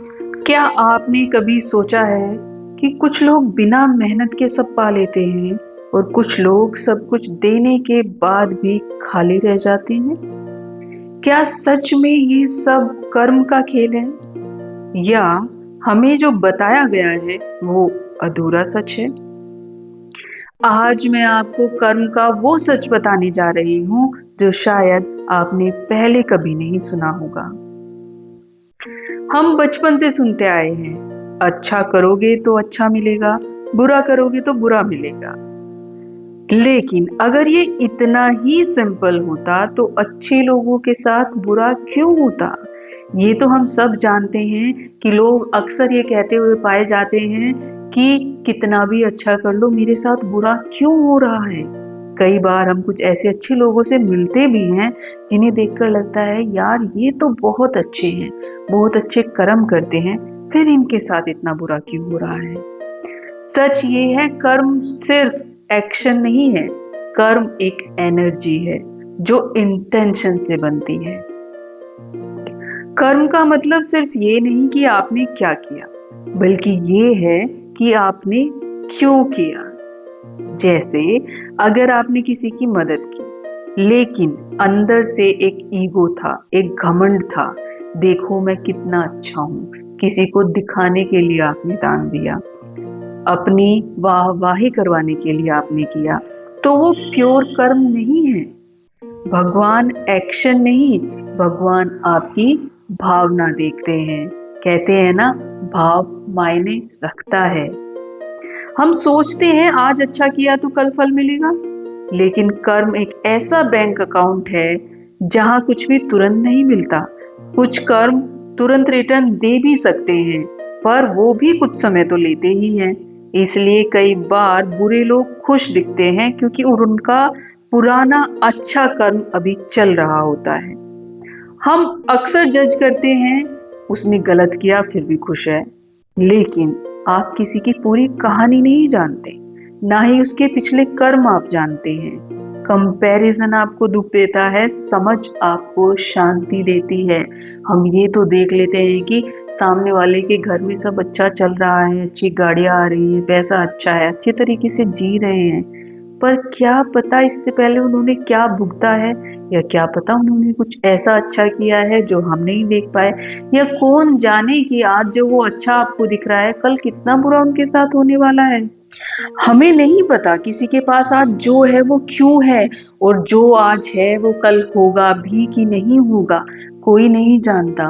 क्या आपने कभी सोचा है कि कुछ लोग बिना मेहनत के सब पा लेते हैं और कुछ लोग सब कुछ देने के बाद भी खाली रह जाते हैं? क्या सच में ये सब कर्म का खेल है या हमें जो बताया गया है वो अधूरा सच है? आज मैं आपको कर्म का वो सच बताने जा रही हूँ जो शायद आपने पहले कभी नहीं सुना होगा। हम बचपन से सुनते आए हैं, अच्छा करोगे तो अच्छा मिलेगा, बुरा करोगे तो बुरा मिलेगा। लेकिन अगर ये इतना ही सिंपल होता तो अच्छे लोगों के साथ बुरा क्यों होता? ये तो हम सब जानते हैं कि लोग अक्सर ये कहते हुए पाए जाते हैं कि कितना भी अच्छा कर लो मेरे साथ बुरा क्यों हो रहा है। कई बार हम कुछ ऐसे अच्छे लोगों से मिलते भी हैं जिन्हें देखकर लगता है यार ये तो बहुत अच्छे हैं, बहुत अच्छे कर्म करते हैं, फिर इनके साथ इतना बुरा क्यों हो रहा है। सच ये है कर्म सिर्फ एक्शन नहीं है, कर्म एक एनर्जी है जो इंटेंशन से बनती है। कर्म का मतलब सिर्फ ये नहीं कि आपने क्या किया, बल्कि ये है कि आपने क्यों किया। जैसे अगर आपने किसी की मदद की, लेकिन अंदर से एक ईगो था, एक घमंड था, देखो मैं कितना अच्छा हूँ, किसी को दिखाने के लिए आपने दान दिया, अपनी वाहवाही करवाने के लिए आपने किया, तो वो प्योर कर्म नहीं है। भगवान एक्शन नहीं, भगवान आपकी भावना देखते हैं। कहते हैं ना, भाव मायने रखता है। हम सोचते हैं आज अच्छा किया तो कल फल मिलेगा, लेकिन कर्म एक ऐसा बैंक अकाउंट है जहां कुछ भी तुरंत नहीं मिलता। कुछ कर्म तुरंत रिटर्न दे भी सकते हैं, पर वो भी कुछ समय तो लेते ही हैं। इसलिए कई बार बुरे लोग खुश दिखते हैं क्योंकि उनका पुराना अच्छा कर्म अभी चल रहा होता है। हम अक्सर जज करते हैं, उसने गलत किया फिर भी खुश है। लेकिन आप किसी की पूरी कहानी नहीं जानते, ना ही उसके पिछले कर्म आप जानते हैं। कंपैरिजन आपको दुख देता है, समझ आपको शांति देती है। हम ये तो देख लेते हैं कि सामने वाले के घर में सब अच्छा चल रहा है, अच्छी गाड़ियां आ रही हैं, पैसा अच्छा है, अच्छे तरीके से जी रहे हैं, पर क्या पता इससे पहले उन्होंने क्या भुगता है, या क्या पता उन्होंने कुछ ऐसा अच्छा किया है जो हम नहीं देख पाए, या कौन जाने कि आज जो वो अच्छा आपको दिख रहा है कल कितना बुरा उनके साथ होने वाला है। हमें नहीं पता किसी के पास आज जो है वो क्यों है, और जो आज है वो कल होगा भी कि नहीं होगा, कोई नहीं जानता।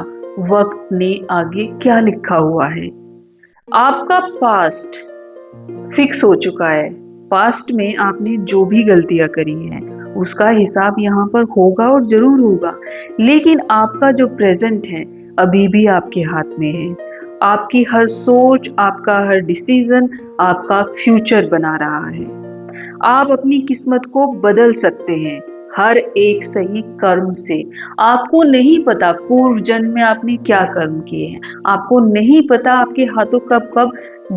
वक्त ने आगे क्या लिखा हुआ है। आपका पास्ट फिक्स हो चुका है। पास्ट में आपने जो भी गलतियां करी हैं उसका हिसाब यहाँ पर होगा और जरूर होगा। लेकिन आपका जो प्रेजेंट है अभी भी आपके हाथ में है। आपकी हर सोच, आपका हर डिसीजन आपका फ्यूचर बना रहा है। आप अपनी किस्मत को बदल सकते हैं हर एक सही कर्म से। आपको नहीं पता पूर्व जन्म में आपने क्या कर्म किए हैं, आपको नहीं पता आपके हाथों कब कब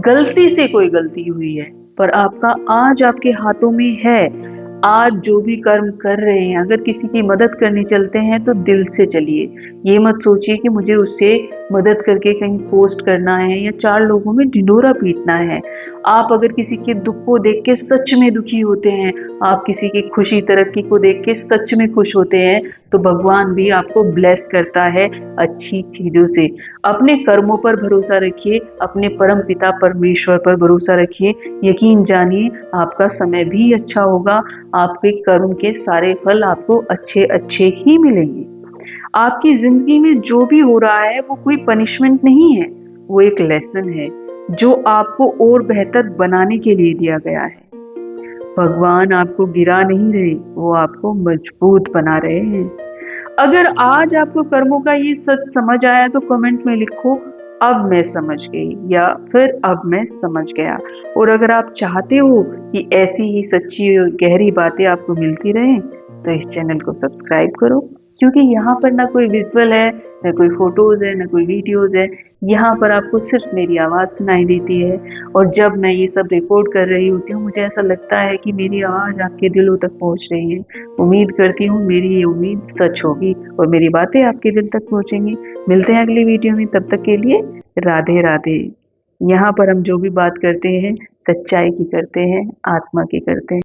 गलती से कोई गलती हुई है, पर आपका आज आपके हाथों में है। आज जो भी कर्म कर रहे हैं, अगर किसी की मदद करने चलते हैं तो दिल से चलिए। ये मत सोचिए कि मुझे उससे मदद करके कहीं पोस्ट करना है या चार लोगों में ढिंढोरा पीटना है। आप अगर किसी के दुख को देख के सच में दुखी होते हैं, आप किसी की खुशी तरक्की को देख के सच में खुश होते हैं, तो भगवान भी आपको ब्लेस करता है अच्छी चीजों से। अपने कर्मों पर भरोसा रखिए, अपने परम पिता परमेश्वर पर भरोसा रखिए। यकीन जानिए आपका समय भी अच्छा होगा, आपके कर्म के सारे फल आपको अच्छे अच्छे ही मिलेंगे। आपकी जिंदगी में जो भी हो रहा है वो कोई पनिशमेंट नहीं है, वो एक लेसन है जो आपको और बेहतर बनाने के लिए दिया गया है। भगवान आपको गिरा नहीं रहे, वो आपको मजबूत बना रहे हैं। अगर आज आपको कर्मों का ये सच समझ आया तो कमेंट में लिखो अब मैं समझ गई, या फिर अब मैं समझ गया। और अगर आप चाहते हो कि ऐसी ही सच्ची और गहरी बातें आपको मिलती रहें तो इस चैनल को सब्सक्राइब करो, क्योंकि यहाँ पर ना कोई विजुअल है, ना कोई फोटोज है, ना कोई वीडियोज है। यहाँ पर आपको सिर्फ मेरी आवाज़ सुनाई देती है, और जब मैं ये सब रिकॉर्ड कर रही होती हूँ मुझे ऐसा लगता है कि मेरी आवाज़ आपके दिलों तक पहुँच रही है। उम्मीद करती हूँ मेरी ये उम्मीद सच होगी और मेरी बातें आपके दिल तक पहुँचेंगी। मिलते हैं अगली वीडियो में, तब तक के लिए राधे राधे। यहाँ पर हम जो भी बात करते हैं सच्चाई की करते हैं, आत्मा की करते हैं।